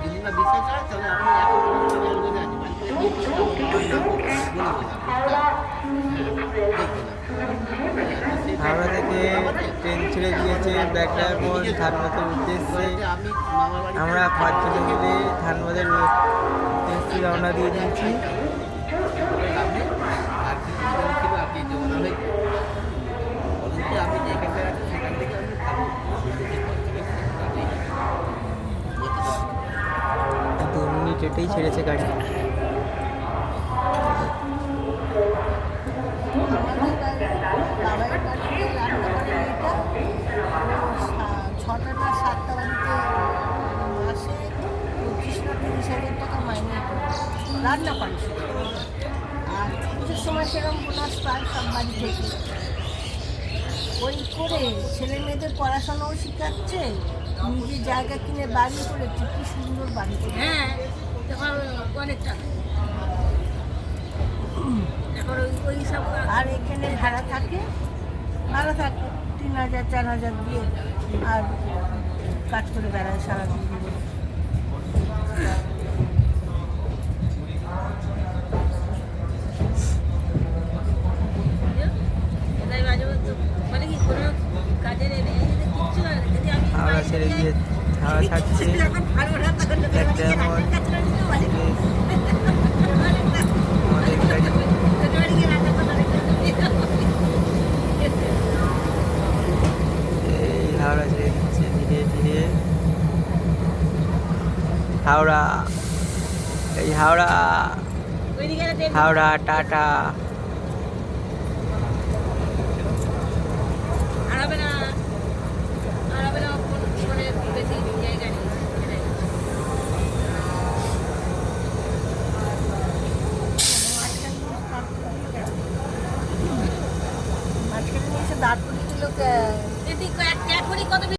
যদি না বিশ্বাস হয় তাহলে আমি এখন বলে আছি হাওড়া থেকে ট্রেন ছেড়ে দিয়েছে ব্ল্যাক ডায়মন্ড ধানবাদের উদ্দেশ্যে। আমরা 5 জনে মিলে ধানবাদের উদ্দেশ্যে রওনা দিয়ে দিয়েছি। আমি যেখানটা আছি সেখান থেকে আমি 2 মিনিট এটাই ছেড়েছে গাড়ি। ছটা না 7টা বাড়িতে মাসে 25 না 30,000 টাকা মাইনে রান্না পারে আর পুজোর সময় সেরকম বোনাস পায় সব বাড়ি থেকে। ওই করে ছেলে মেয়েদের পড়াশোনাও শেখাচ্ছে, নিজের জায়গা কিনে বাড়ি করেছে, কি সুন্দর বাড়ি করে। হ্যাঁ অনেক টাকা। ওই সব আর এখানে ভাড়া থাকে 3,000 4,000 দিয়ে আর কাজ করে বেড়ায় সারাদিন। হাওড়া ছেড়ে গিয়ে হাওড়া ছাড়ছে ব্ল্যাক ডায়মন্ড আমাদের গাড়ি। এই হাওড়া ছেড়ে দিচ্ছে ধীরে ধীরে। হাওড়া, এই হাওড়া, হাওড়া টাটা। মাঝখানে এসে দাঁড় করিয়ে দিল।